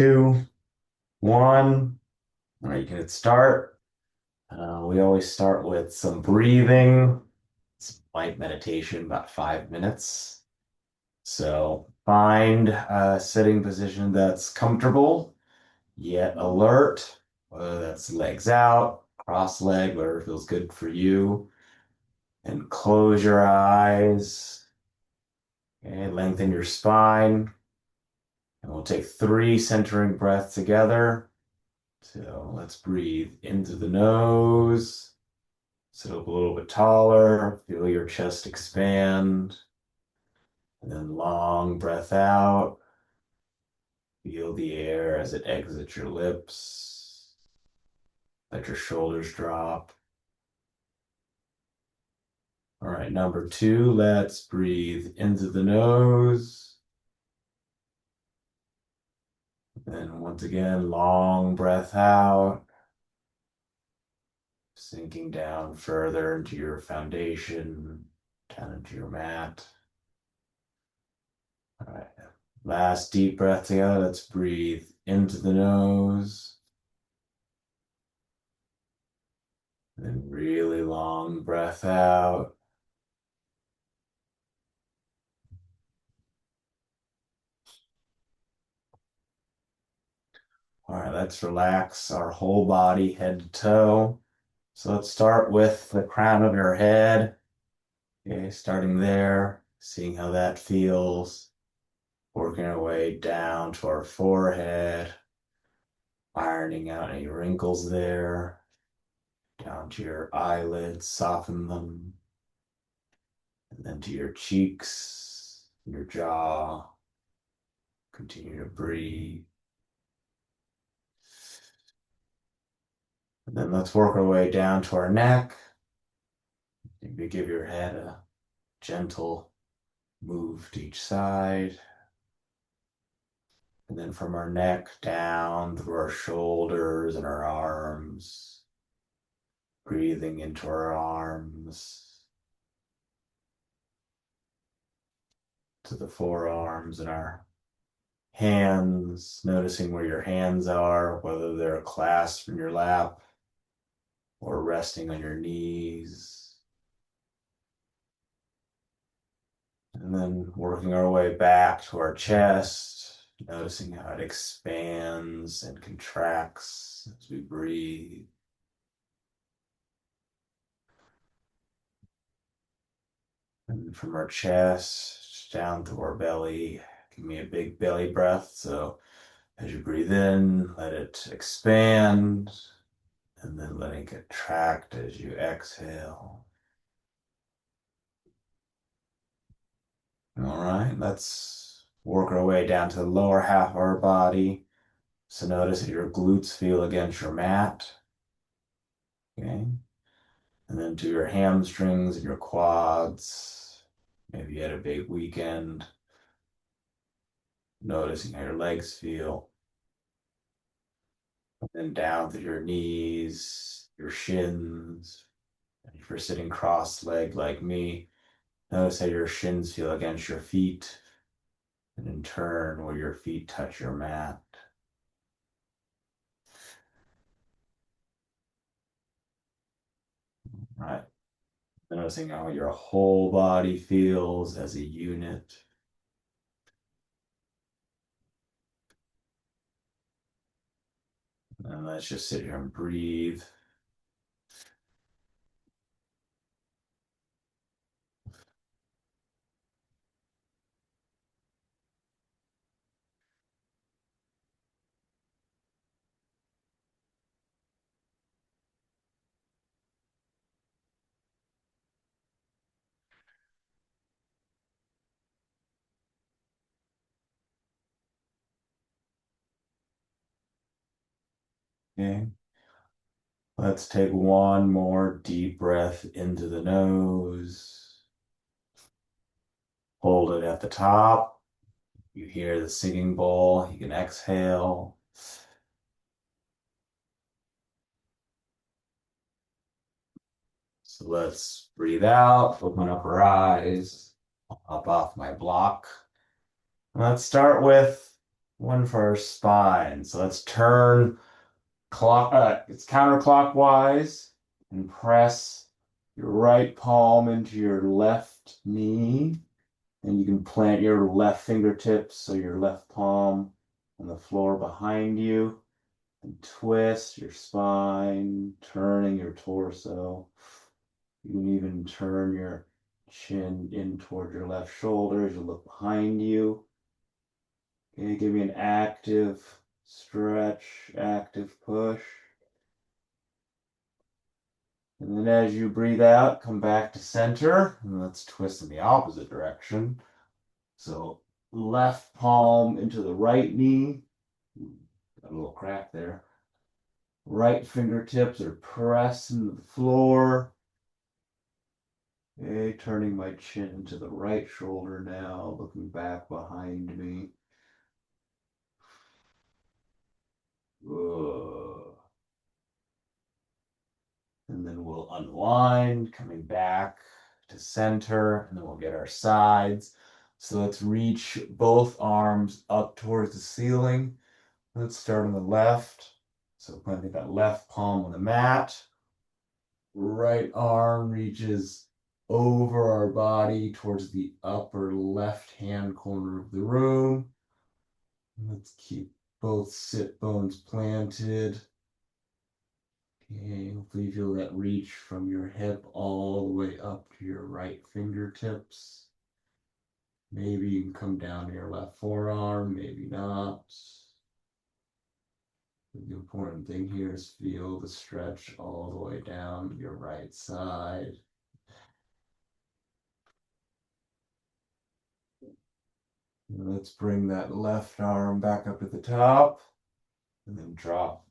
Two, one. All right, you can hit start. We always start with some breathing. It's light meditation, about 5 minutes. So find a sitting position that's comfortable yet alert, whether that's legs out, cross leg, whatever feels good for you. And close your eyes. Okay, lengthen your spine. And we'll take 3 centering breaths together. So let's breathe into the nose. Sit up a little bit taller. Feel your chest expand. And then long breath out. Feel the air as it exits your lips. Let your shoulders drop. All right, number 2, let's breathe into the nose. Then once again, long breath out. Sinking down further into your foundation, down into your mat. All right. Last deep breath together. Let's breathe into the nose. Then really long breath out. All right, let's relax our whole body, head to toe. So let's start with the crown of your head. Okay, starting there, seeing how that feels. Working our way down to our forehead, ironing out any wrinkles there. Down to your eyelids, soften them. And then to your cheeks, your jaw. Continue to breathe. And then let's work our way down to our neck. Maybe give your head a gentle move to each side. And then from our neck down through our shoulders and our arms, breathing into our arms, to the forearms and our hands, noticing where your hands are, whether they're clasped in your lap or resting on your knees. And then working our way back to our chest, noticing how it expands and contracts as we breathe. And from our chest down through our belly, give me a big belly breath. So as you breathe in, let it expand, and then letting it contract as you exhale. All right, let's work our way down to the lower half of our body. So notice that your glutes feel against your mat. Okay. And then to your hamstrings and your quads. Maybe you had a big weekend. Noticing how your legs feel. And then down to your knees, your shins. And if you're sitting cross-legged like me, notice how your shins feel against your feet. And in turn, where your feet touch your mat. Right. Noticing how your whole body feels as a unit. And let's just sit here and breathe. Okay. Let's take one more deep breath into the nose. Hold it at the top. You hear the singing bowl. You can exhale. So let's breathe out, open up our eyes, up off my block. Let's start with one for our spine. So let's turn it's counterclockwise and press your right palm into your left knee. And you can plant your left fingertips, so your left palm on the floor behind you, and twist your spine, turning your torso. You can even turn your chin in toward your left shoulder as you look behind you. Okay, give me an active stretch, active push. And then as you breathe out, come back to center. And let's twist in the opposite direction. So left palm into the right knee. Got a little crack there. Right fingertips are pressed into the floor. Okay, turning my chin to the right shoulder now, looking back behind me. Ugh. And then we'll unwind, coming back to center, and then we'll get our sides. So let's reach both arms up towards the ceiling. Let's start on the left. So planting that left palm on the mat. Right arm reaches over our body towards the upper left-hand corner of the room. Let's keep both sit bones planted. Okay, hopefully you feel that reach from your hip all the way up to your right fingertips. Maybe you can come down to your left forearm, maybe not. The important thing here is feel the stretch all the way down your right side. Let's bring that left arm back up to the top and then drop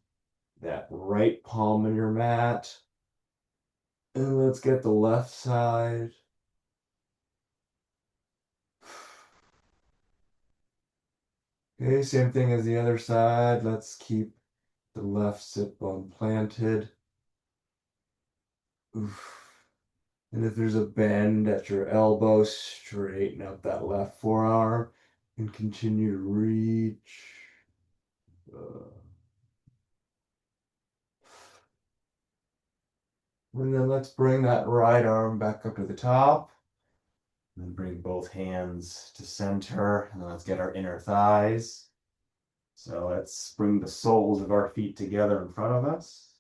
that right palm in your mat. And let's get the left side. Okay, same thing as the other side. Let's keep the left sit bone planted. Oof. And if there's a bend at your elbow, straighten up that left forearm and continue to reach. Uh, and then let's bring that right arm back up to the top. And then bring both hands to center. And then let's get our inner thighs. So let's bring the soles of our feet together in front of us.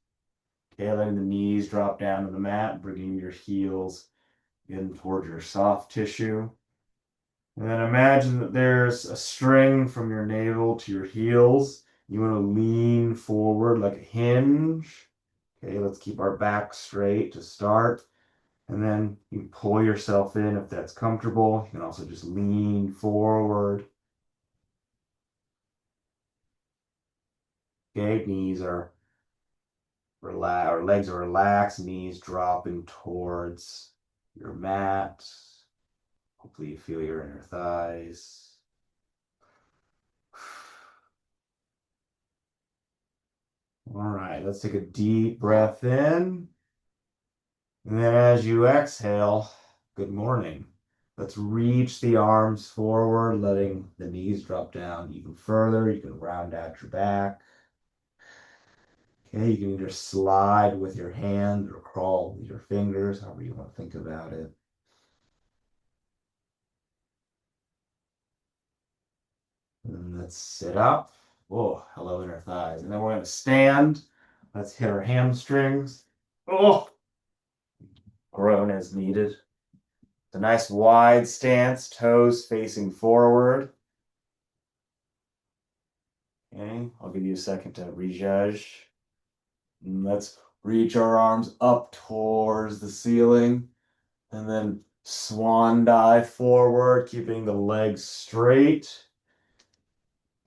Okay, letting the knees drop down to the mat, bringing your heels in towards your soft tissue. And then imagine that there's a string from your navel to your heels. You want to lean forward like a hinge. Okay, let's keep our back straight to start. And then you can pull yourself in if that's comfortable. You can also just lean forward. Okay, knees are relaxed, or legs are relaxed, knees dropping towards your mat. Hopefully you feel your inner thighs. All right, let's take a deep breath in. And then as you exhale, good morning. Let's reach the arms forward, letting the knees drop down even further. You can round out your back. Okay, you can either slide with your hand or crawl with your fingers, however you want to think about it. And let's sit up. Oh, hello, inner thighs. And then we're going to stand. Let's hit our hamstrings. Oh, groan as needed. It's a nice wide stance, toes facing forward. Okay, I'll give you a second to rejudge. And let's reach our arms up towards the ceiling. And then swan dive forward, keeping the legs straight.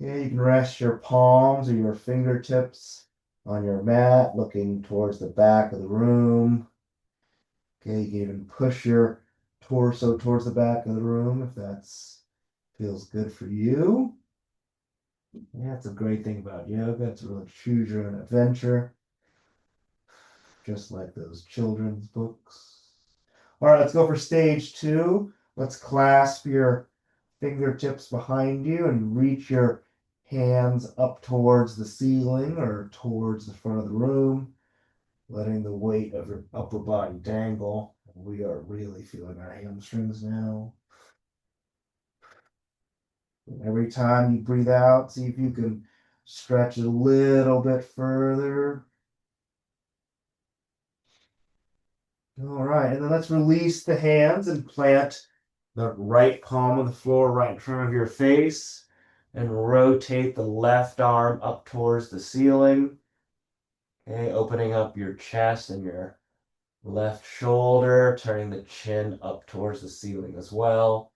Yeah, you can rest your palms or your fingertips on your mat, looking towards the back of the room. Okay, you can even push your torso towards the back of the room if that feels good for you. Yeah, it's a great thing about yoga. It's really choose your own adventure, just like those children's books. All right, let's go for stage 2. Let's clasp your fingertips behind you and reach your hands up towards the ceiling or towards the front of the room, letting the weight of your upper body dangle. We are really feeling our hamstrings now. Every time you breathe out, see if you can stretch it a little bit further. All right, and then let's release the hands and plant the right palm on the floor right in front of your face and rotate the left arm up towards the ceiling. Okay, opening up your chest and your left shoulder, turning the chin up towards the ceiling as well.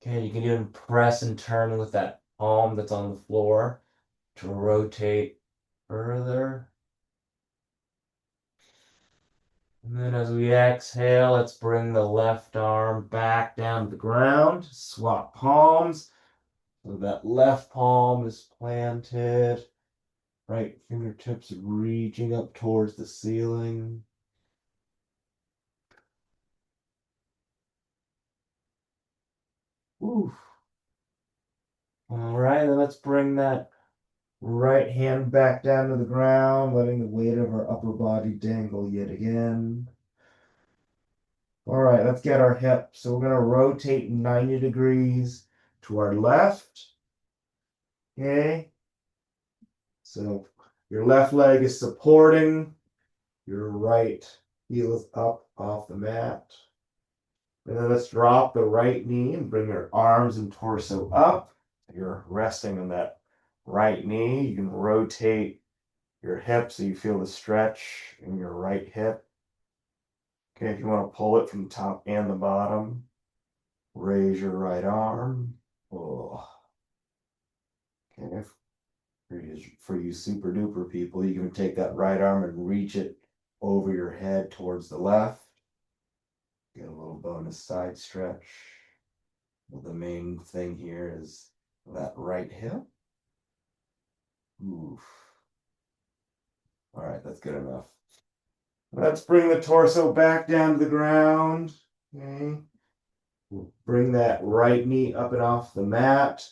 Okay, you can even press and turn with that palm that's on the floor to rotate further. And then as we exhale, let's bring the left arm back down to the ground. Swap palms. So that left palm is planted. Right fingertips reaching up towards the ceiling. Oof. All right, then let's bring that right hand back down to the ground, letting the weight of our upper body dangle yet again. All right, let's get our hips. So we're going to rotate 90 degrees to our left. Okay. So your left leg is supporting, your right heel is up off the mat. And then let's drop the right knee and bring your arms and torso up. You're resting on that right knee. You can rotate your hip so you feel the stretch in your right hip. Okay, if you want to pull it from the top and the bottom, raise your right arm. Oh. Okay, for you super duper people, you can take that right arm and reach it over your head towards the left. Get a little bonus side stretch. Well, the main thing here is that right hip. Oof. All right, that's good enough. Let's bring the torso back down to the ground. Okay. We'll bring that right knee up and off the mat,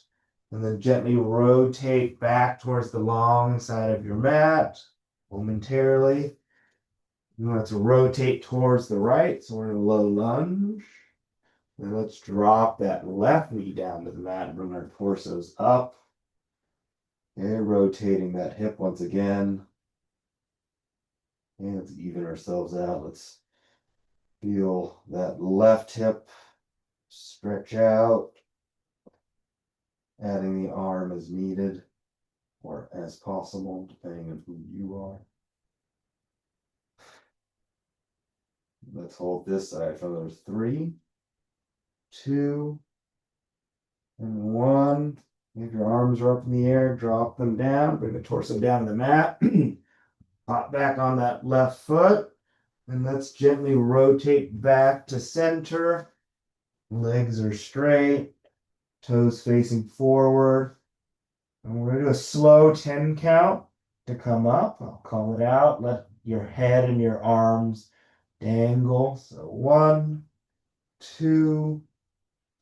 and then gently rotate back towards the long side of your mat momentarily. You want to rotate towards the right, so we're in a low lunge. Then let's drop that left knee down to the mat and bring our torsos up. Okay, rotating that hip once again. And let's even ourselves out. Let's feel that left hip stretch out, adding the arm as needed or as possible, depending on who you are. Let's hold this side for another 3, 2, and 1. If your arms are up in the air, drop them down, bring the torso down to the mat. Hop back on that left foot, and let's gently rotate back to center. Legs are straight, toes facing forward. And we're going to do a slow 10 count to come up. I'll call it out. Let your head and your arms dangle. So 1, 2,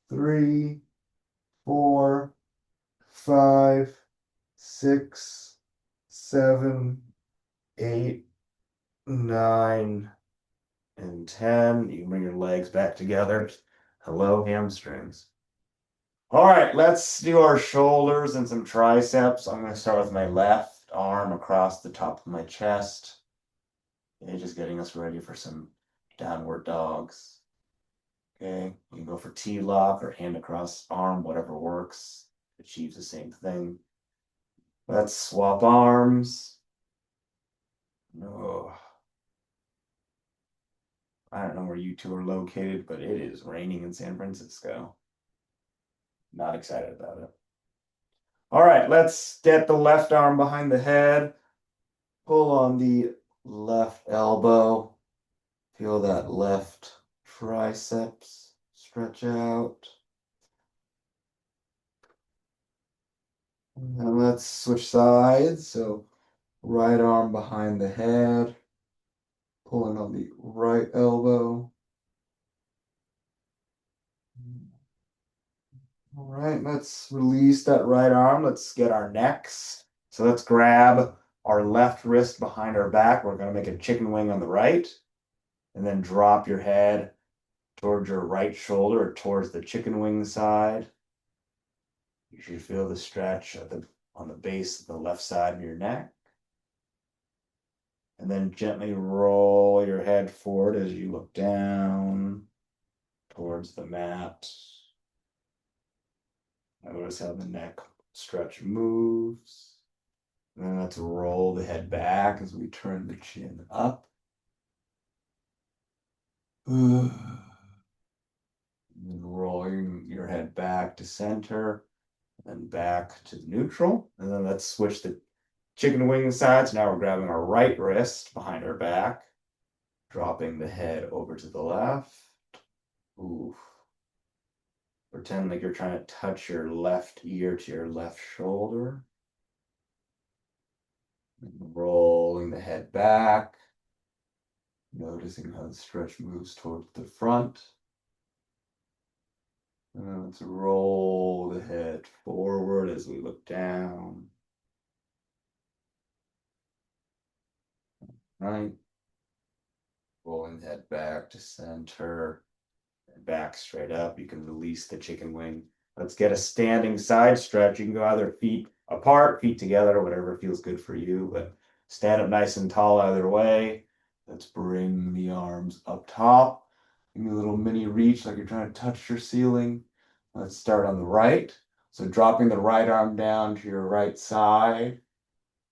3, 4, 5, 6, 7, 8, 9, and 10. You can bring your legs back together. Hello, hamstrings. All right, let's do our shoulders and some triceps. I'm going to start with my left arm across the top of my chest. Okay, just getting us ready for some downward dogs. Okay, you can go for T-lock or hand across arm, whatever works. Achieves the same thing. Let's swap arms. Oh, I don't know where you two are located, but it is raining in San Francisco. Not excited about it. All right, let's get the left arm behind the head. Pull on the left elbow. Feel that left triceps stretch out. And let's switch sides. So right arm behind the head. Pulling on the right elbow. All right, let's release that right arm. Let's get our necks. So let's grab our left wrist behind our back. We're going to make a chicken wing on the right, and then drop your head towards your right shoulder or towards the chicken wing side. You should feel the stretch at on the base of the left side of your neck. And then gently roll your head forward as you look down towards the mat. Notice how the neck stretch moves. And then let's roll the head back as we turn the chin up. And rolling your head back to center, then back to neutral. And then let's switch the chicken wing sides. Now we're grabbing our right wrist behind our back, dropping the head over to the left. Ooh. Pretend like you're trying to touch your left ear to your left shoulder. And rolling the head back, noticing how the stretch moves towards the front. And let's roll the head forward as we look down. Right. Rolling the head back to center. And back straight up. You can release the chicken wing. Let's get a standing side stretch. You can go either feet apart, feet together, whatever feels good for you. But stand up nice and tall either way. Let's bring the arms up top. Give me a little mini reach like you're trying to touch your ceiling. Let's start on the right. So dropping the right arm down to your right side,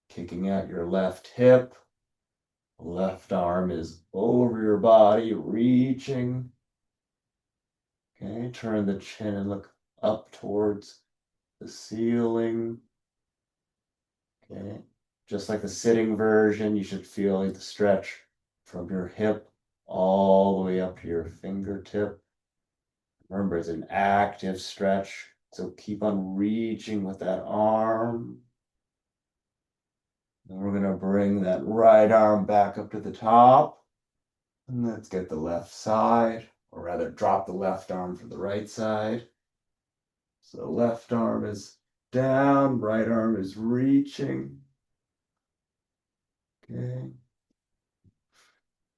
kicking out your left hip. Left arm is over your body, reaching. Okay, turn the chin and look up towards the ceiling. Okay, just like the sitting version, you should feel like the stretch from your hip all the way up to your fingertip. Remember, it's an active stretch, so keep on reaching with that arm. Then we're gonna bring that right arm back up to the top. And let's get the left side, or rather drop the left arm for the right side. So left arm is down, right arm is reaching. Okay.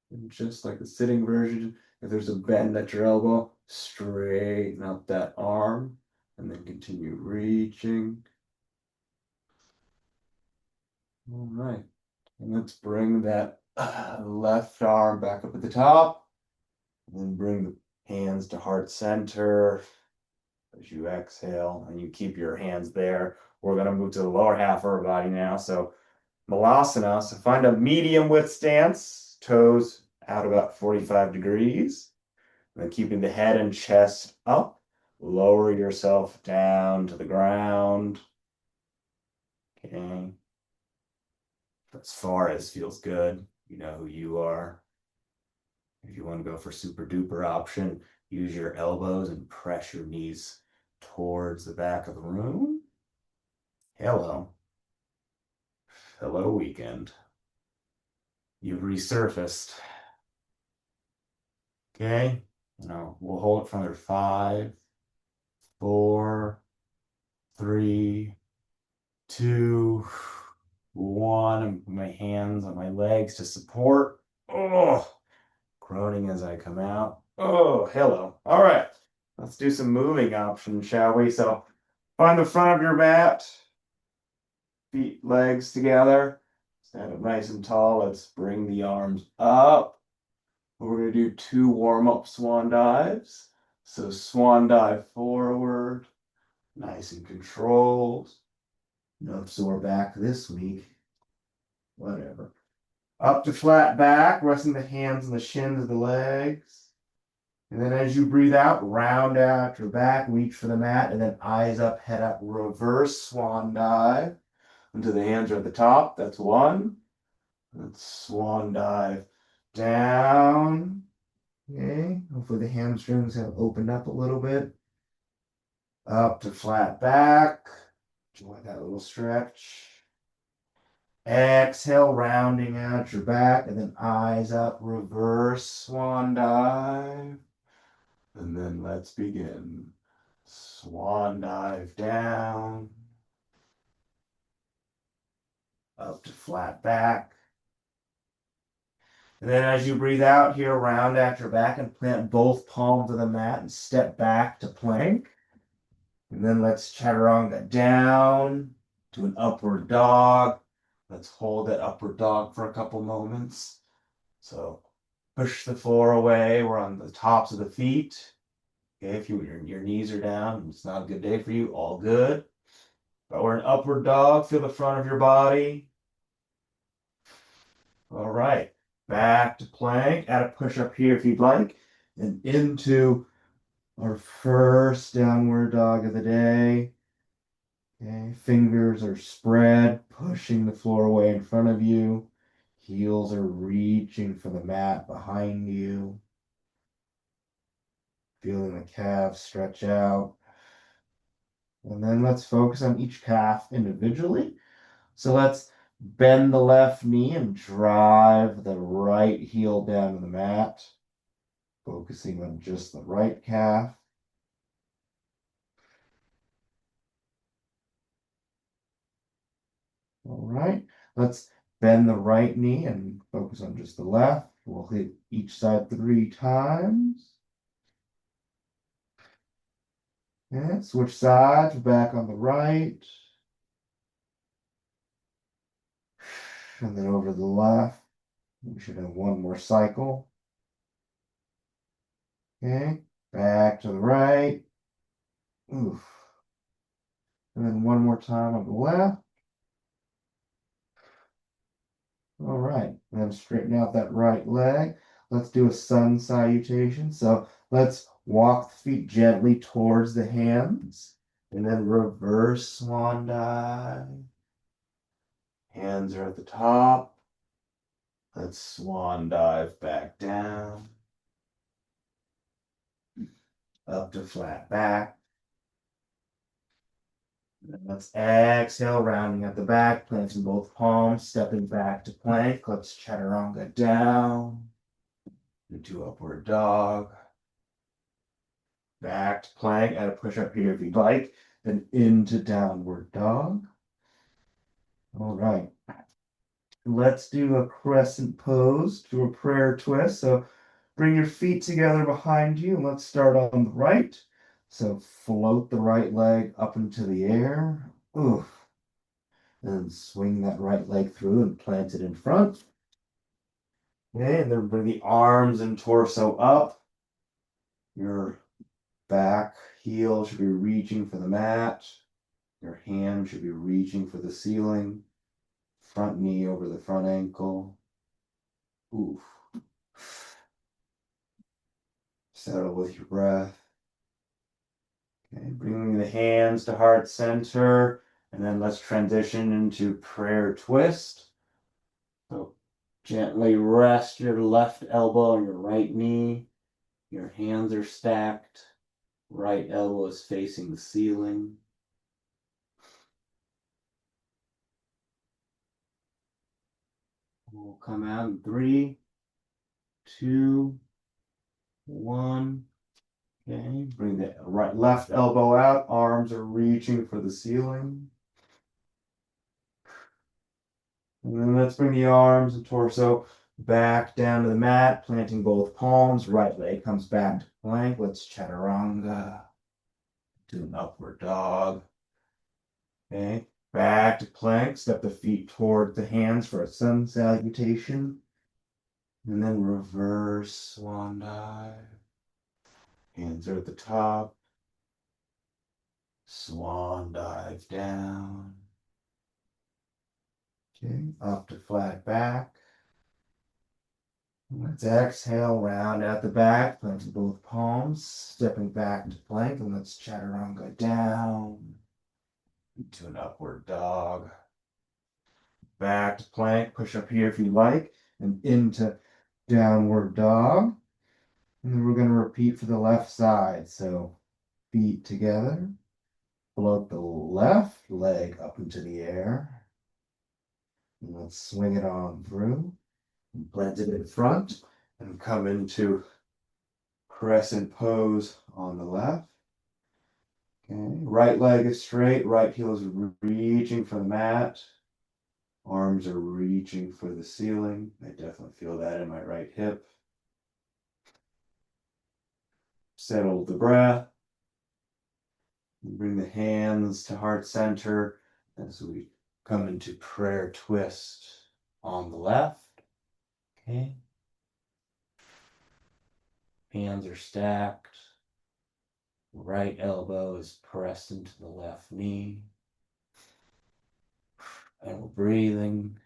And just like the sitting version, if there's a bend at your elbow, straighten up that arm and then continue reaching. All right. And let's bring that left arm back up at the top. And then bring the hands to heart center as you exhale, and you keep your hands there. We're going to move to the lower half of our body now. So Malasana, so find a medium width stance, toes out about 45 degrees. And then keeping the head and chest up, lower yourself down to the ground. Okay. As far as feels good, you know who you are. If you want to go for super duper option, use your elbows and press your knees towards the back of the room. Hello. Hello, weekend. You've resurfaced. Okay. We'll hold it for another 5, 4, 3, 2, 1. And put my hands on my legs to support. Oh, groaning as I come out. Oh, hello. All right. Let's do some moving options, shall we? So find the front of your mat, feet, legs together. Stand up nice and tall. Let's bring the arms up. We're going to do 2 warm-up swan dives. So swan dive forward, nice and controlled. No sore back this week. Whatever. Up to flat back, resting the hands on the shins of the legs. And then as you breathe out, round out your back, reach for the mat, and then eyes up, head up, reverse swan dive until the hands are at the top. That's 1. Let's swan dive down. Okay, hopefully the hamstrings have opened up a little bit. Up to flat back. Enjoy that little stretch. Exhale, rounding out your back, and then eyes up, reverse swan dive. And then let's begin. Swan dive down, up to flat back. And then as you breathe out here, round at your back and plant both palms of the mat and step back to plank. And then let's chaturanga down to an upward dog. Let's hold that upward dog for a couple moments. So push the floor away. We're on the tops of the feet. Okay, if your knees are down, it's not a good day for you, all good. But we're an upward dog. Feel the front of your body. All right. Back to plank. Add a push up here if you'd like. And into our first downward dog of the day. Okay, fingers are spread, pushing the floor away in front of you. Heels are reaching for the mat behind you. Feeling the calves stretch out. And then let's focus on each calf individually. So let's bend the left knee and drive the right heel down to the mat, focusing on just the right calf. All right, let's bend the right knee and focus on just the left. We'll hit each side 3 times. And switch sides, back on the right. And then over to the left. We should have one more cycle. Okay, back to the right. Oof. And then one more time on the left. All right, and then straighten out that right leg. Let's do a sun salutation. So let's walk the feet gently towards the hands and then reverse swan dive. Hands are at the top. Let's swan dive back down. Up to flat back. And then let's exhale, rounding at the back, planting both palms, stepping back to plank. Let's chaturanga down into upward dog. Back to plank, add a push up here if you'd like, then into downward dog. All right. Let's do a crescent pose, do a prayer twist. So bring your feet together behind you. Let's start on the right. So float the right leg up into the air. Oof. And swing that right leg through and plant it in front. Okay, and then bring the arms and torso up. Your back heel should be reaching for the mat. Your hand should be reaching for the ceiling. Front knee over the front ankle. Oof. Settle with your breath. Okay, bringing the hands to heart center. And then let's transition into prayer twist. So gently rest your left elbow on your right knee. Your hands are stacked. Right elbow is facing the ceiling. We'll come out in 3, 2, 1. Okay, bring the left elbow out. Arms are reaching for the ceiling. And then let's bring the arms and torso back down to the mat, planting both palms. Right leg comes back to plank. Let's chaturanga. Do an upward dog. Okay, back to plank. Step the feet toward the hands for a sun salutation. And then reverse swan dive. Hands are at the top. Swan dive down. Okay, up to flat back. Let's exhale, round at the back, planting both palms, stepping back to plank, and let's chaturanga down into an upward dog. Back to plank, push up here if you like, and into downward dog. And then we're going to repeat for the left side. So feet together, float the left leg up into the air. And let's swing it on through. And plant it in front and come into crescent pose on the left. Okay, right leg is straight, right heel is reaching for the mat. Arms are reaching for the ceiling. I definitely feel that in my right hip. Settle the breath. Bring the hands to heart center as we come into prayer twist on the left. Okay. Hands are stacked. Right elbow is pressed into the left knee. And we're breathing.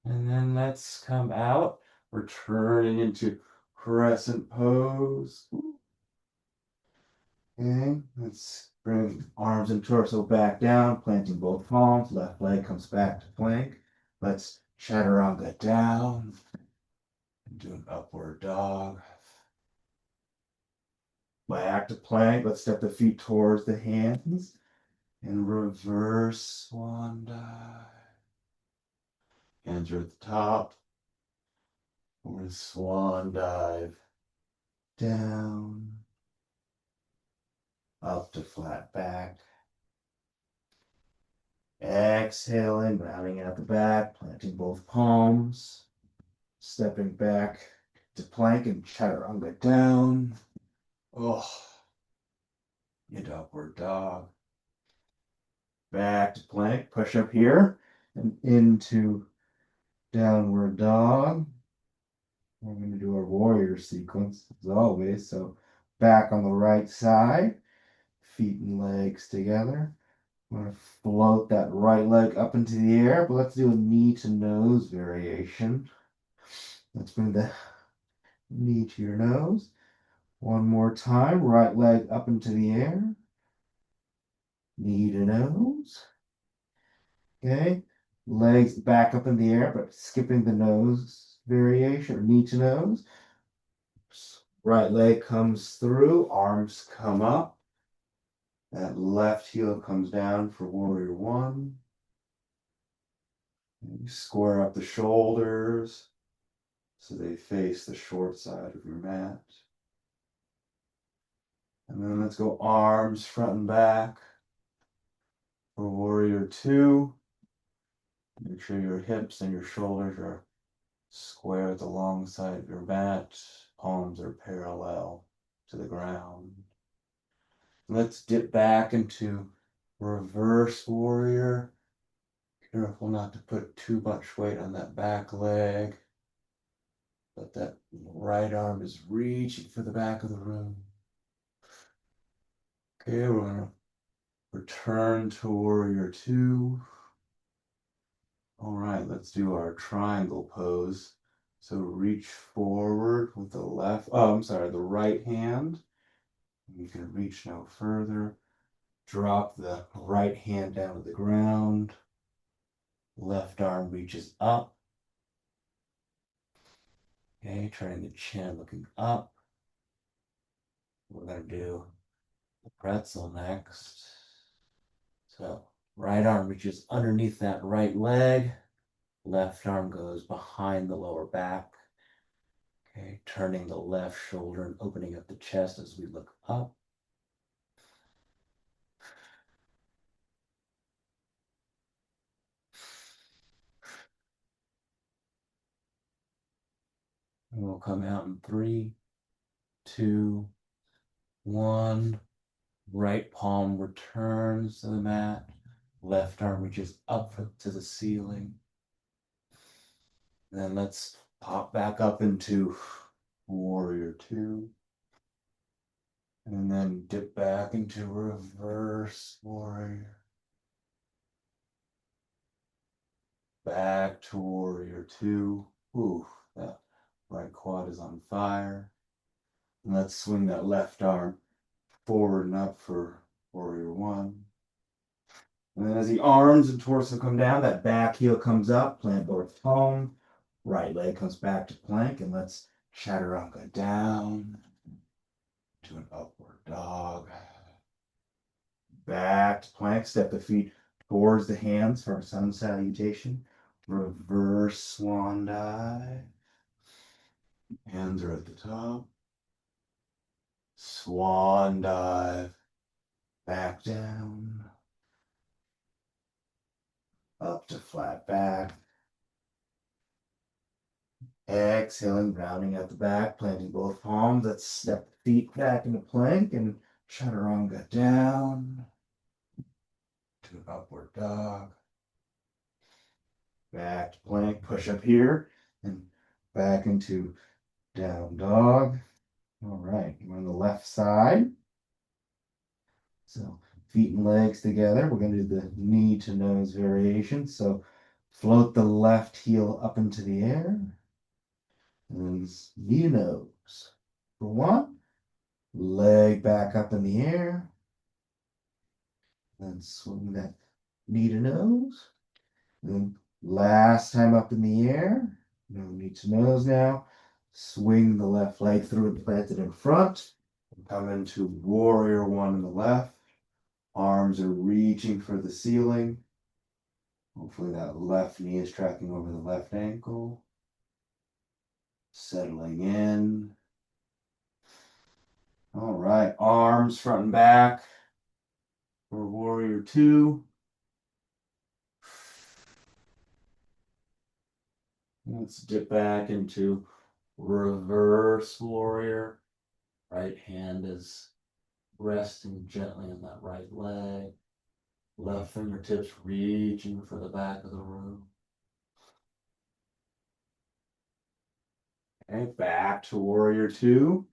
And then let's come out. We're turning into crescent pose. Okay, let's bring arms and torso back down, planting both palms. Left leg comes back to plank. Let's chaturanga down and do an upward dog. Back to plank. Let's step the feet towards the hands and reverse swan dive. Hands are at the top. Or swan dive down, up to flat back. Exhaling, rounding out the back, planting both palms, stepping back to plank and chaturanga down. Oh, into upward dog. Back to plank, push up here and into downward dog. We're going to do our warrior sequence as always. So back on the right side, feet and legs together. I'm going to float that right leg up into the air, but let's do a knee to nose variation. Let's bring the knee to your nose. One more time, right leg up into the air. Knee to nose. Okay. Legs back up in the air, but skipping the nose variation or knee to nose. Right leg comes through, arms come up. That left heel comes down for warrior one. And you square up the shoulders so they face the short side of your mat. And then let's go arms front and back for warrior two. Make sure your hips and your shoulders are square at the long side of your mat. Palms are parallel to the ground. Let's dip back into reverse warrior. Careful not to put too much weight on that back leg. But that right arm is reaching for the back of the room. Okay, we're going to return to warrior two. All right, let's do our triangle pose. So reach forward with the left, oh, I'm sorry, the right hand. You can reach no further. Drop the right hand down to the ground. Left arm reaches up. Okay, turning the chin, looking up. We're going to do the pretzel next. So right arm reaches underneath that right leg. Left arm goes behind the lower back. Okay, turning the left shoulder and opening up the chest as we look up. And we'll come out in 3, 2, 1. Right palm returns to the mat. Left arm reaches up to the ceiling. And then let's pop back up into warrior two. And then dip back into reverse warrior. Back to warrior two. Ooh, that right quad is on fire. And let's swing that left arm forward and up for warrior one. And then as the arms and torso come down, that back heel comes up, plant both palm. Right leg comes back to plank, and let's chaturanga down to an upward dog. Back to plank, step the feet towards the hands for a sun salutation. Reverse swan dive. Hands are at the top. Swan dive. Back down. Up to flat back. Exhaling, rounding at the back, planting both palms. Let's step the feet back into plank and chaturanga down to upward dog. Back to plank, push up here, and back into down dog. All right, we're on the left side. So feet and legs together. We're going to do the knee to nose variation. So float the left heel up into the air and knee to nose. For one, leg back up in the air. Then swing that knee to nose. Then last time up in the air. No knee to nose now. Swing the left leg through and plant it in front. Come into warrior one on the left. Arms are reaching for the ceiling. Hopefully that left knee is tracking over the left ankle. Settling in. All right, arms front and back for warrior two. Let's dip back into reverse warrior. Right hand is resting gently on that right leg. Left fingertips reaching for the back of the room. Okay, back to warrior two.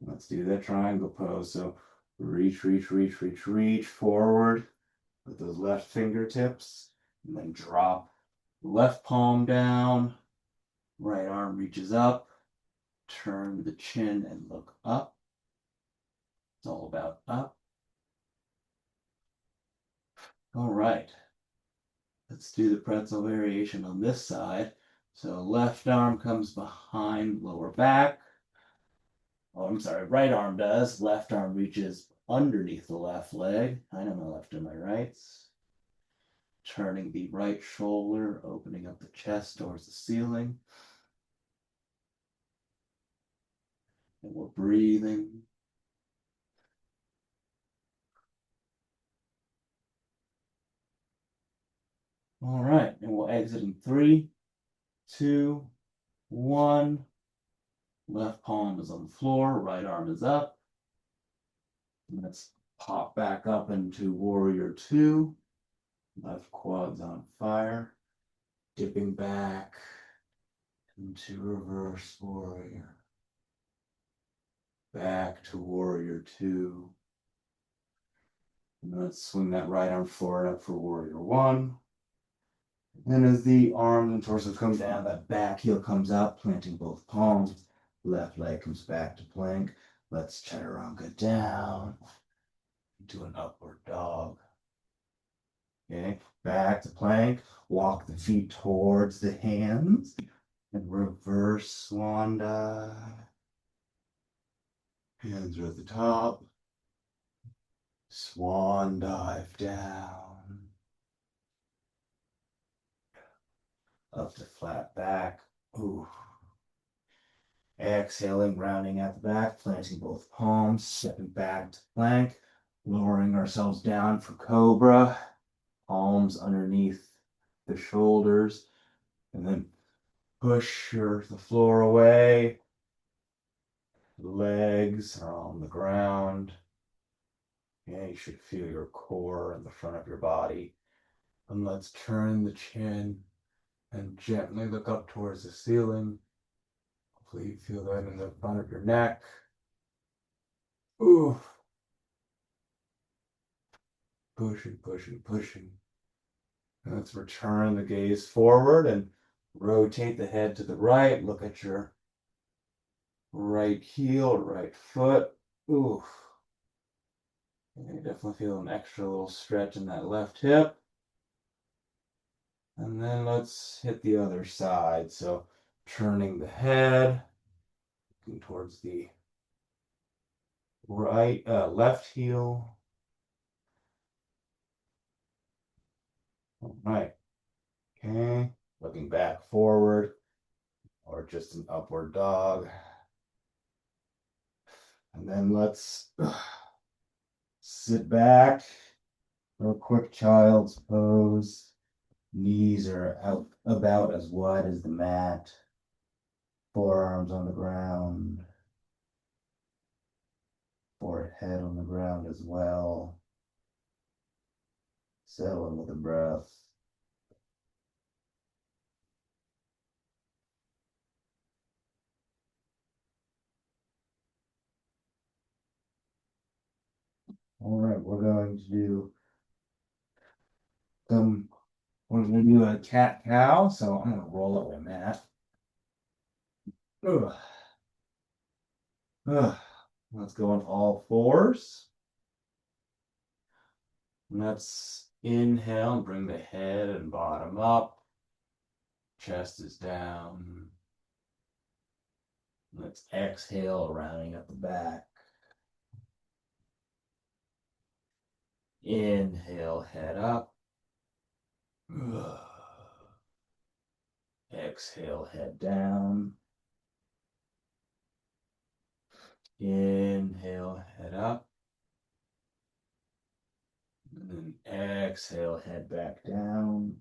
Let's do that triangle pose. So reach, reach, reach, reach, reach forward with those left fingertips. And then drop left palm down. Right arm reaches up. Turn the chin and look up. It's all about up. All right. Let's do the pretzel variation on this side. So left arm comes behind lower back. Oh, I'm sorry, right arm does. Left arm reaches underneath the left leg. I know my left and my right. Turning the right shoulder, opening up the chest towards the ceiling. And we're breathing. All right, and we'll exit in 3, 2, 1. Left palm is on the floor, right arm is up. Let's pop back up into warrior two. Left quad's on fire. Dipping back into reverse warrior. Back to warrior two. And let's swing that right arm forward up for warrior one. And as the arms and torso come down, that back heel comes out, planting both palms. Left leg comes back to plank. Let's chaturanga down into an upward dog. Okay, back to plank. Walk the feet towards the hands and reverse swan dive. Hands are at the top. Swan dive down. Up to flat back. Ooh. Exhaling, rounding at the back, planting both palms, stepping back to plank, lowering ourselves down for cobra, palms underneath the shoulders, and then push the floor away. Legs are on the ground. Yeah, you should feel your core in the front of your body. And let's turn the chin and gently look up towards the ceiling. Hopefully you feel that in the front of your neck. Ooh. Pushing, pushing, pushing. And let's return the gaze forward and rotate the head to the right. Look at your right heel, right foot. Ooh. You definitely feel an extra little stretch in that left hip. And then let's hit the other side. So turning the head, looking towards the left heel. All right. Okay. Looking back forward. or just an upward dog. And then let's sit back for a quick child's pose. Knees are out about as wide as the mat. Forearms on the ground. Forehead on the ground as well. Settle in with the breath. All right, we're going to do some, we're going to do a cat cow. So I'm going to roll up my mat. Ugh. Ugh. Let's go on all fours. Let's inhale and bring the head and bottom up. Chest is down. Let's exhale, rounding up the back. Inhale, head up. Exhale, head down. Inhale, head up. And then exhale, head back down.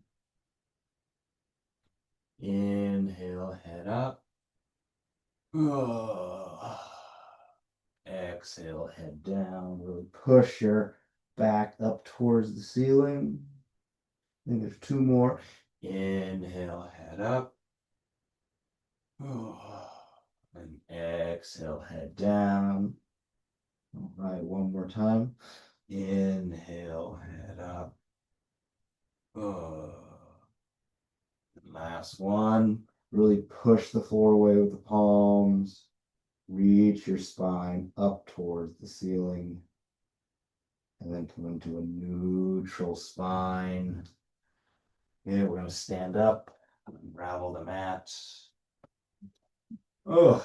Inhale, head up. Exhale, head down. Really push your back up towards the ceiling. I think there's two more. Inhale, head up. And exhale, head down. All right, one more time. Inhale, head up. Last one. Really push the floor away with the palms. Reach your spine up towards the ceiling. And then come into a neutral spine. Okay, we're going to stand up, unravel the mat. Let's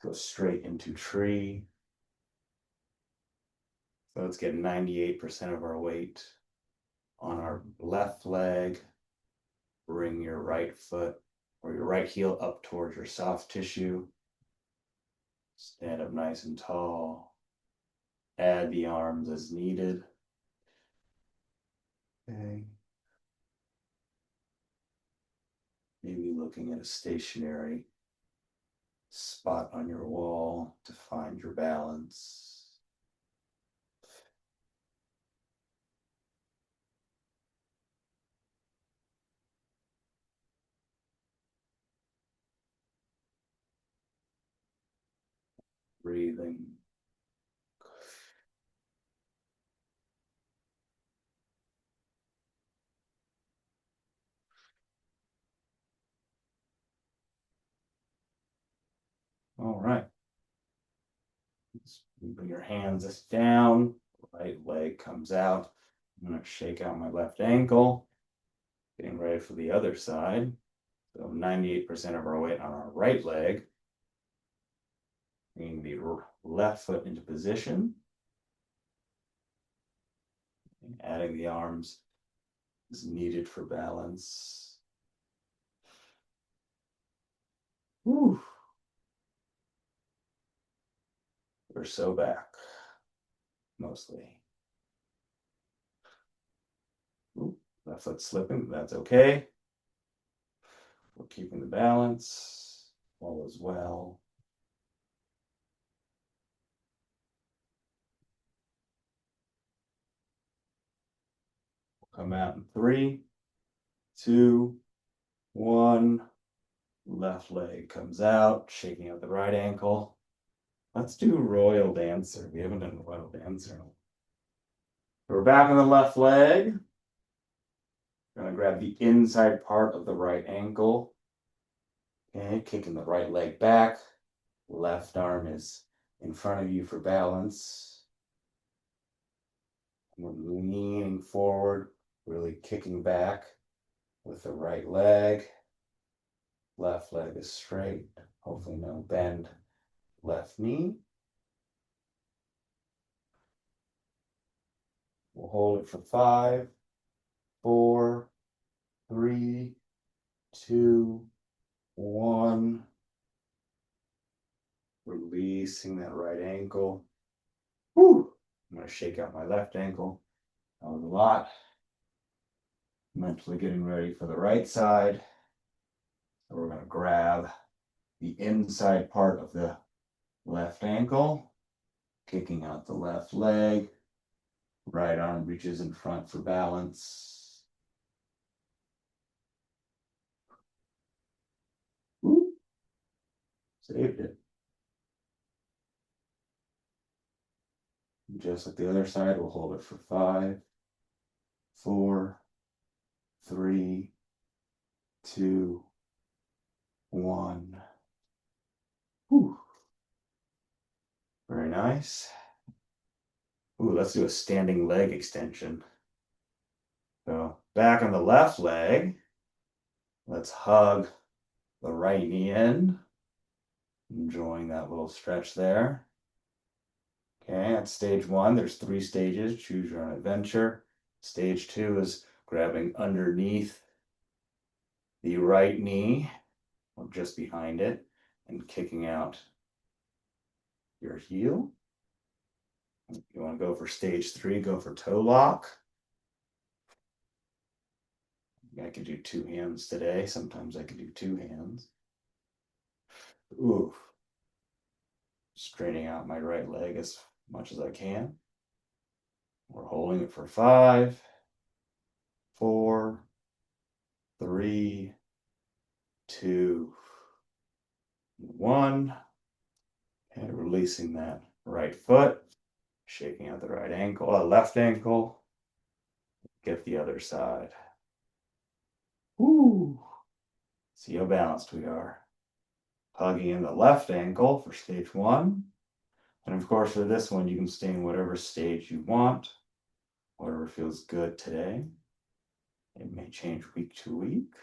go straight into tree. So let's get 98% of our weight on our left leg. Bring your right foot or your right heel up towards your soft tissue. Stand up nice and tall. Add the arms as needed. Okay. Maybe looking at a stationary spot on your wall to find your balance. Breathing. All right. Bring your hands down. Right leg comes out. I'm going to shake out my left ankle. Getting ready for the other side. So 98% of our weight on our right leg. Bringing the left foot into position. Adding the arms is needed for balance. Whew. We're so back, mostly. Ooh, left foot slipping, that's okay. We're keeping the balance. All is well. Come out in 3, 2, 1. Left leg comes out, shaking out the right ankle. Let's do Royal Dancer. We haven't done Royal Dancer. We're back on the left leg. Gonna grab the inside part of the right ankle. Okay, kicking the right leg back. Left arm is in front of you for balance. We're leaning forward, really kicking back with the right leg. Left leg is straight, hopefully no bend. Left knee. We'll hold it for 5, 4, 3, 2, One, releasing that right ankle. Whew. I'm going to shake out my left ankle. That was a lot. Mentally getting ready for the right side. So we're going to grab the inside part of the left ankle, kicking out the left leg. Right arm reaches in front for balance. Woo. Saved it. Just like the other side, we'll hold it for 5, 4, 3, 2, 1. Whew. Very nice. Ooh, let's do a standing leg extension. So back on the left leg, let's hug the right knee in. Enjoying that little stretch there. Okay, at stage 1, there's 3 stages. Choose your own adventure. Stage 2 is grabbing underneath the right knee, or just behind it, and kicking out your heel. If you want to go for stage 3, go for toe lock. I could do 2 hands today. Sometimes I could do 2 hands. Ooh. Straightening out my right leg as much as I can. We're holding it for 5, 4, 3, 2, 1. And releasing that right foot, shaking out the right ankle, left ankle. Get the other side. Woo! See how balanced we are. Hugging in the left ankle for stage 1. And of course, for this one, you can stay in whatever stage you want, whatever feels good today. It may change week to week.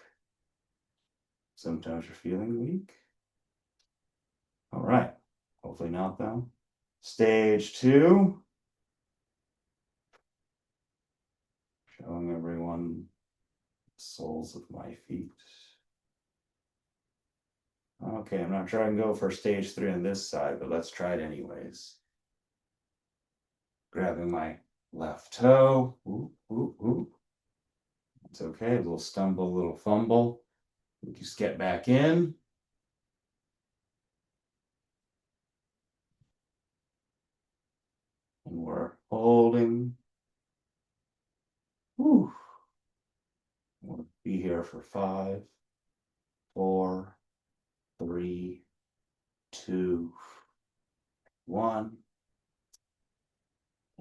Sometimes you're feeling weak. All right. Hopefully not, though. Stage 2. Showing everyone the soles of my feet. Okay, I'm not sure I can go for stage 3 on this side, but let's try it anyways. Grabbing my left toe. Ooh, ooh, ooh. It's okay. A little stumble, a little fumble. We just get back in. And we're holding. Whew. We'll be here for 5, 4, 3, 2, 1.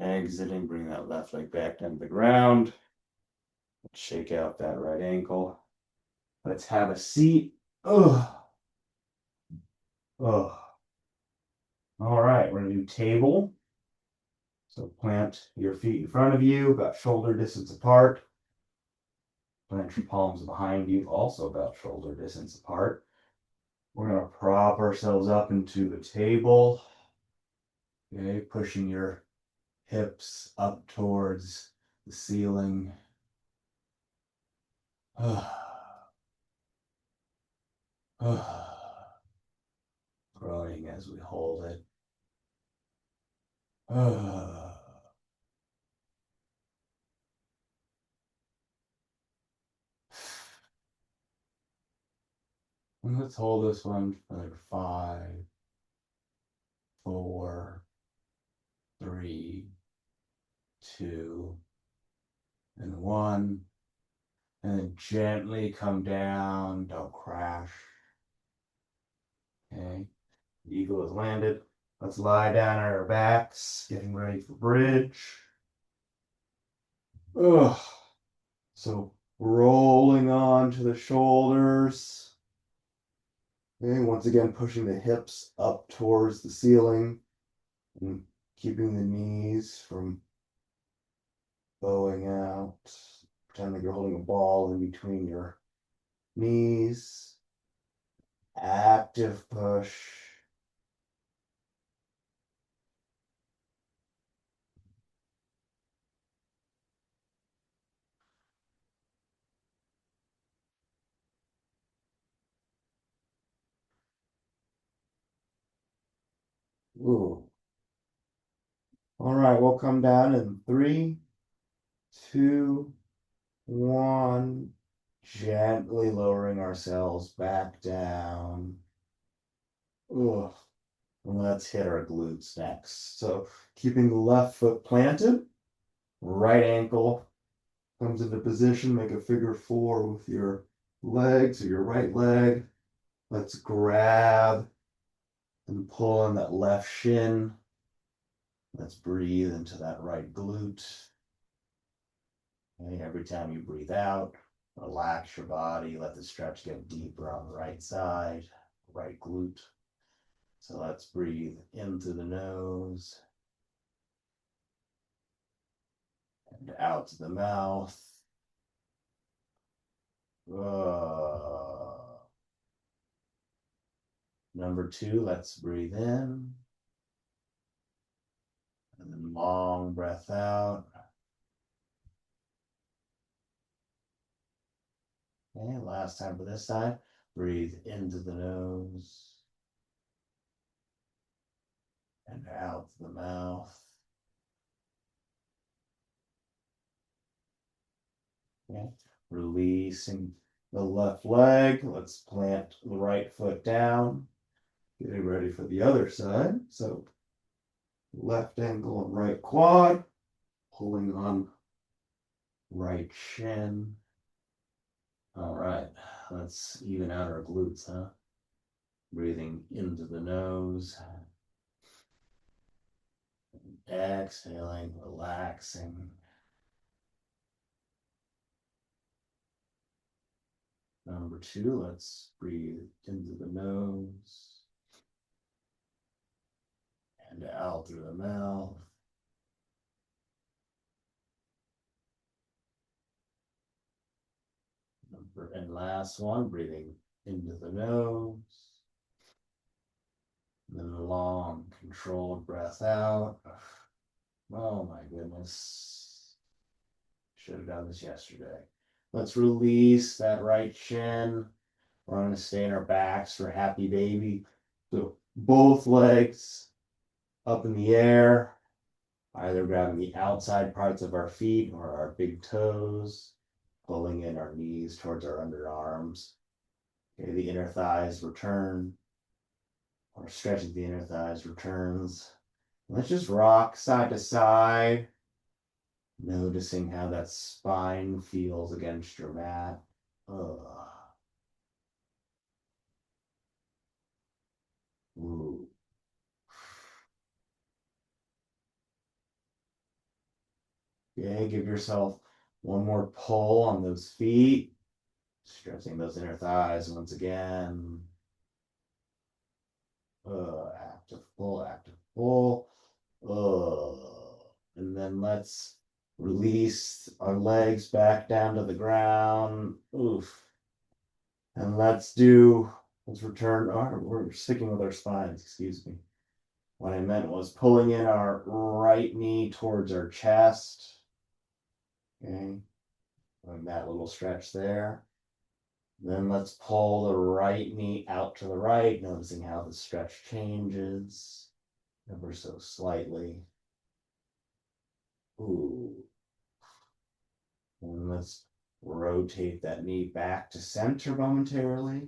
Exiting, bring that left leg back down to the ground. Let's shake out that right ankle. Let's have a seat. Ugh. Ugh. All right, we're gonna do table. So plant your feet in front of you, about shoulder distance apart. Plant your palms behind you, also about shoulder distance apart. We're gonna prop ourselves up into the table. Okay, pushing your hips up towards the ceiling. Groaning as we hold it. And let's hold this one for like 5, 4, 3, 2, and 1. And then gently come down. Don't crash. Okay. The eagle has landed. Let's lie down on our backs, getting ready for bridge. Ugh. So rolling on to the shoulders. Okay, once again, pushing the hips up towards the ceiling and keeping the knees from bowing out. Pretend like you're holding a ball in between your knees. Active push. Ooh. All right, we'll come down in three, two, one. Gently lowering ourselves back down. Ooh. And let's hit our glutes next. So keeping the left foot planted, right ankle comes into position, make a figure four with your legs or your right leg. Let's grab and pull on that left shin. Let's breathe into that right glute. Okay, every time you breathe out, relax your body. Let the stretch get deeper on the right side, right glute. So let's breathe in through the nose and out to the mouth. Number two, let's breathe in. And then long breath out. Okay, last time for this side. Breathe into the nose and out the mouth. Okay, releasing the left leg. Let's plant the right foot down. Getting ready for the other side. So left ankle and right quad. Pulling on right shin. All right, let's even out our glutes, huh? Breathing into the nose. Exhaling, relaxing. Number two, let's breathe into the nose and out through the mouth. And last one, breathing into the nose. And then a long, controlled breath out. Oh my goodness. Should have done this yesterday. Let's release that right shin. We're going to stay in our backs for happy baby. So both legs up in the air, either grabbing the outside parts of our feet or our big toes, pulling in our knees towards our underarms. Okay, the inner thighs return, or stretching the inner thighs returns. Let's just rock side to side, noticing how that spine feels against your mat. Ugh. Ooh. Okay, give yourself one more pull on those feet, stretching those inner thighs once again. Active pull, active pull. And then let's release our legs back down to the ground. Oof. And let's return, we're sticking with our spines, excuse me. What I meant was pulling in our right knee towards our chest. Okay, and that little stretch there. Then let's pull the right knee out to the right, noticing how the stretch changes ever so slightly. Ooh. And let's rotate that knee back to center momentarily.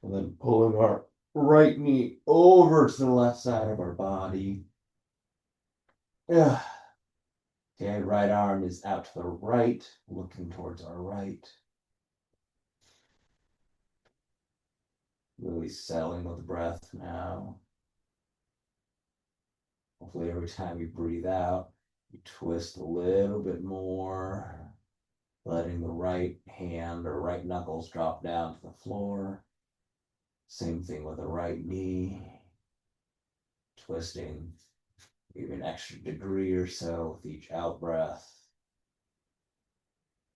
And then pulling our right knee over to the left side of our body. Yeah. Okay, right arm is out to the right, looking towards our right. Really settling with the breath now. Hopefully every time you breathe out, you twist a little bit more, letting the right hand or right knuckles drop down to the floor. Same thing with the right knee, twisting maybe an extra degree or so with each out breath,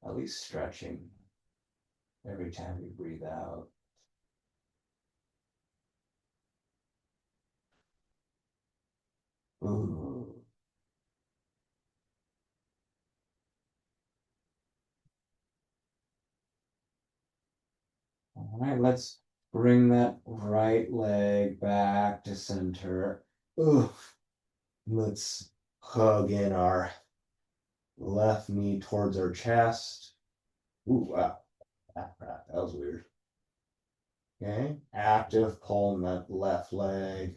at least stretching every time you breathe out. Ooh. All right, let's bring that right leg back to center. Ugh. Let's hug in our left knee towards our chest. Ooh, wow. That was weird. Okay. Active pulling that left leg.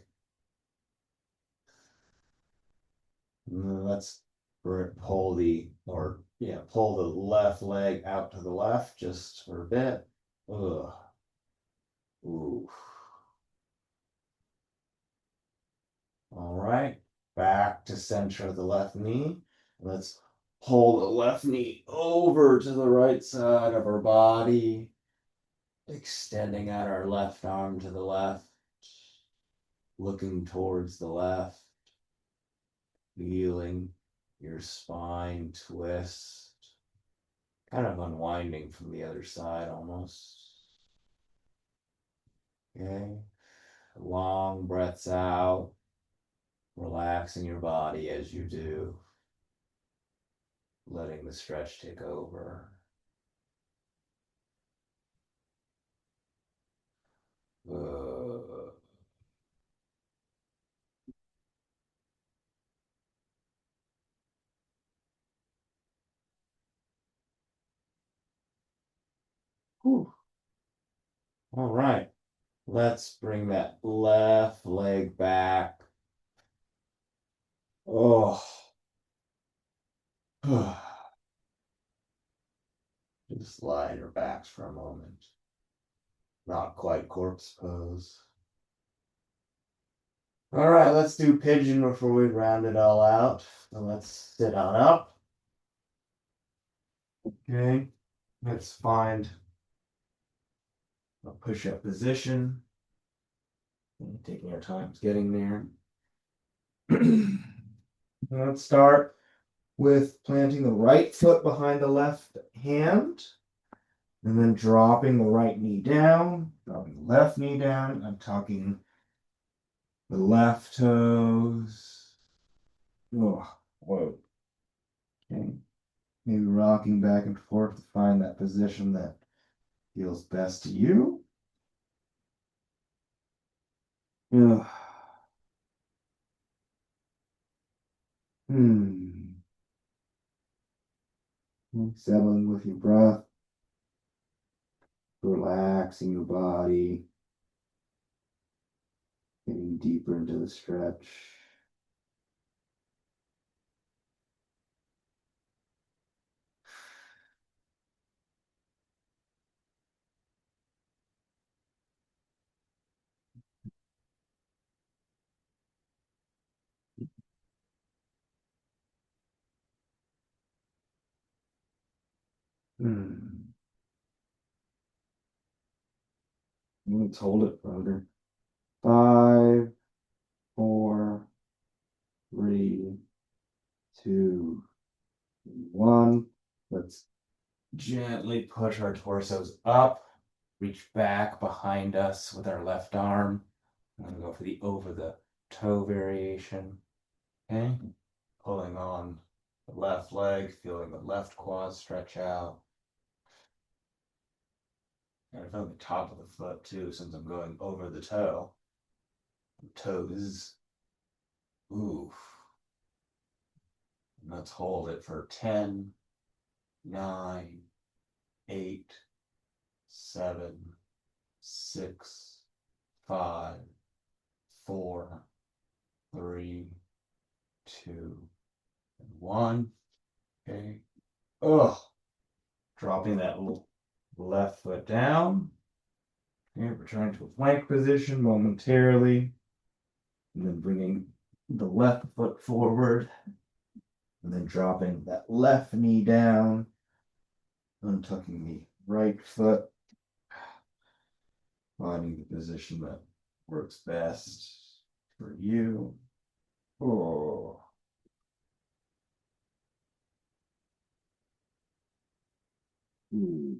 Let's pull pull the left leg out to the left just for a bit. Ugh. Ooh. All right. Back to center of the left knee. Let's pull the left knee over to the right side of our body, extending out our left arm to the left, looking towards the left, feeling your spine twist, kind of unwinding from the other side almost. Okay. Long breaths out, relaxing your body as you do, letting the stretch take over. Uh, Whew. All right. Let's bring that left leg back. Oh, just lie on your backs for a moment. Not quite corpse pose. All right, let's do pigeon before we round it all out. So let's sit on up. Okay, let's find a push-up position. Taking our time getting there. Let's start with planting the right foot behind the left hand, and then dropping the right knee down, dropping the left knee down. I'm talking the left toes. Oh, whoa. Okay. Maybe rocking back and forth to find that position that feels best to you. Ugh. Hmm. Settling with your breath, relaxing your body, getting deeper into the stretch. Hmm. Let's hold it further. 5, 4, 3, 2, 1. Let's gently push our torsos up, reach back behind us with our left arm. I'm going to go for the over the toe variation. Okay. Pulling on the left leg, feeling the left quad stretch out. And I feel the top of the foot too, since I'm going over the toe. Toes. Ooh. Let's hold it for 10, 9, 8, 7, 6, 5, 4, 3, 2, and 1. Okay. Oh, dropping that left foot down. Okay, returning to a plank position momentarily. And then bringing the left foot forward. And then dropping that left knee down. Untucking the right foot. Finding the position that works best for you. Oh. Hmm.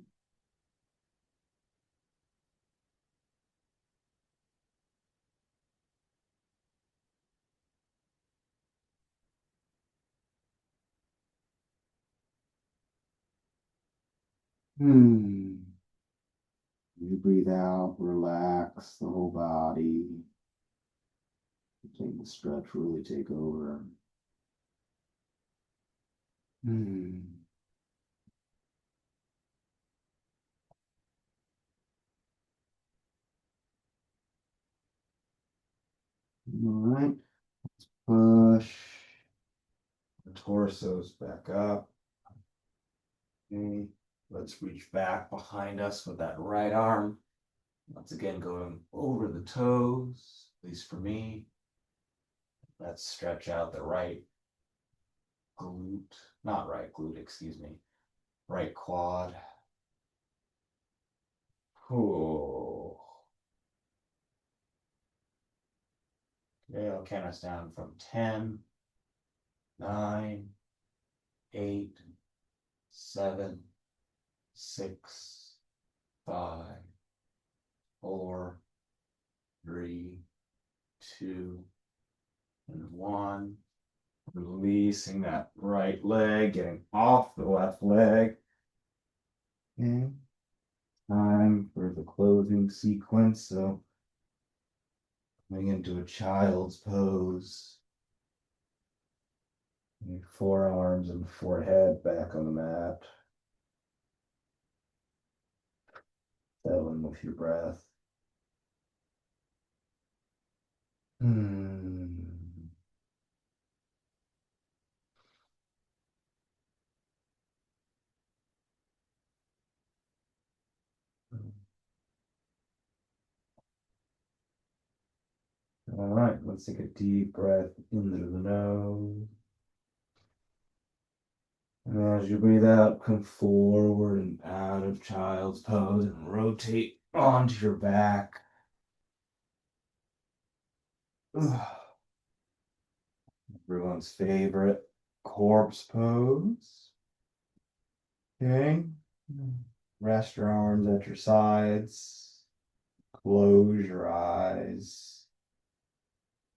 Hmm. You breathe out, relax the whole body. Take the stretch, really take over. All right, push the torsos back up. Okay, let's reach back behind us with that right arm. Once again, going over the toes, at least for me. Let's stretch out the right glute, not right glute, excuse me, right quad. Oh. Okay, I'll count us down from 10, 9, 8, 7, 6, 5, 4, 3, 2, and 1. Releasing that right leg, getting off the left leg. Okay. Time for the closing sequence. So coming into a child's pose. Forearms and forehead back on the mat. Settling with your breath. All right, let's take a deep breath into the nose. And as you breathe out, come forward and out of child's pose and rotate onto your back. Everyone's favorite corpse pose. Okay. Rest your arms at your sides. Close your eyes.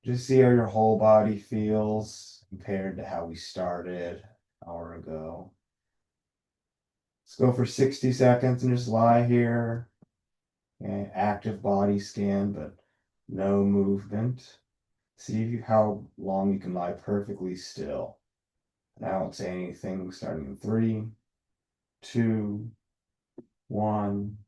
Just see how your whole body feels compared to how we started an hour ago. Let's go for 60 seconds and just lie here. Okay. Active body scan, but no movement. See how long you can lie perfectly still. And I won't say anything starting in 3, 2, 1.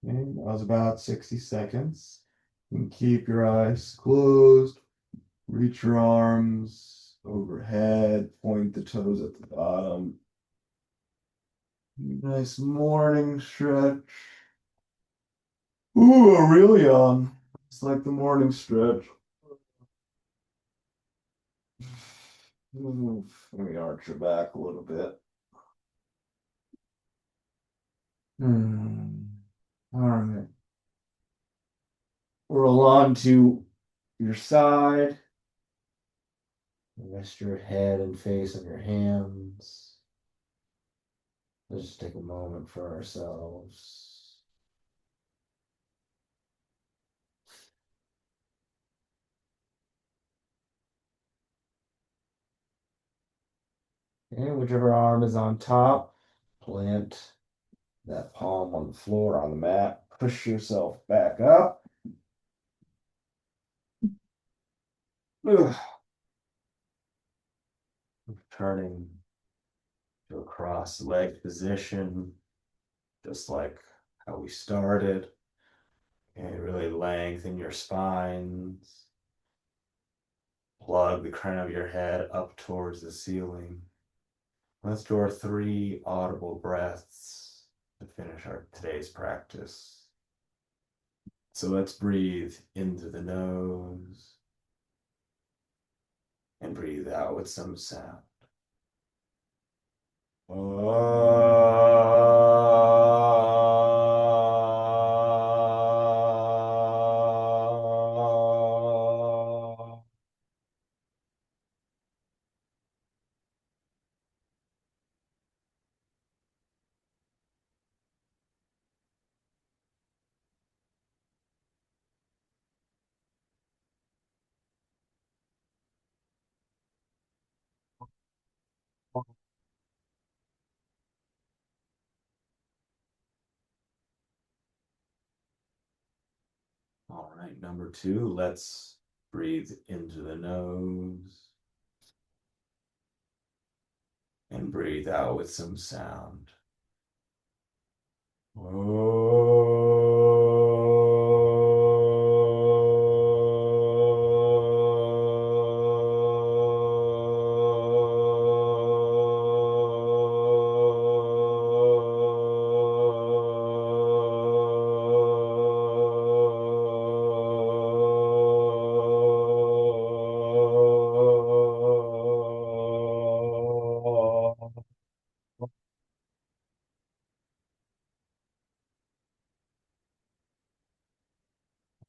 Okay, that was about 60 seconds. And keep your eyes closed. Reach your arms overhead. Point the toes at the bottom. Nice morning stretch. Ooh, a really yawn. It's like the morning stretch. Let me arch your back a little bit. All right. Roll on to your side. Rest your head and face on your hands. Let's just take a moment for ourselves. And whichever arm is on top, plant that palm on the floor on the mat. Push yourself back up. Ugh. Turning to a cross-legged position, just like how we started. And really lengthen your spines. Plug the crown of your head up towards the ceiling. Let's do our 3 audible breaths to finish our today's practice. So let's breathe into the nose and breathe out with some sound. All right, number 2, let's breathe into the nose and breathe out with some sound.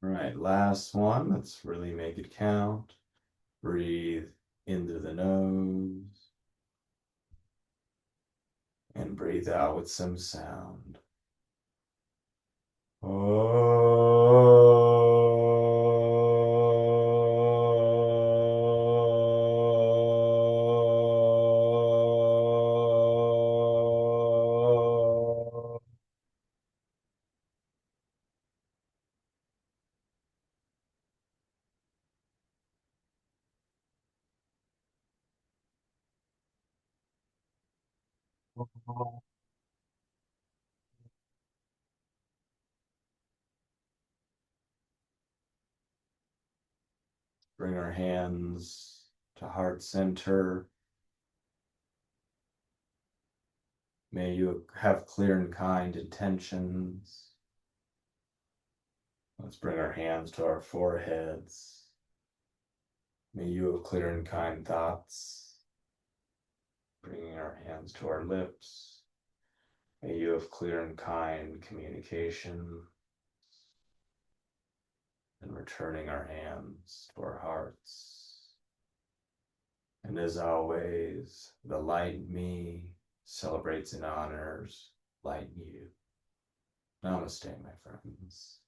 All right, last one. Let's really make it count. Breathe into the nose and breathe out with some sound. Bring our hands to heart center. May you have clear and kind intentions. Let's bring our hands to our foreheads. May you have clear and kind thoughts. Bringing our hands to our lips. May you have clear and kind communication. And returning our hands to our hearts. And as always, the light me celebrates and honors light you. Namaste, my friends.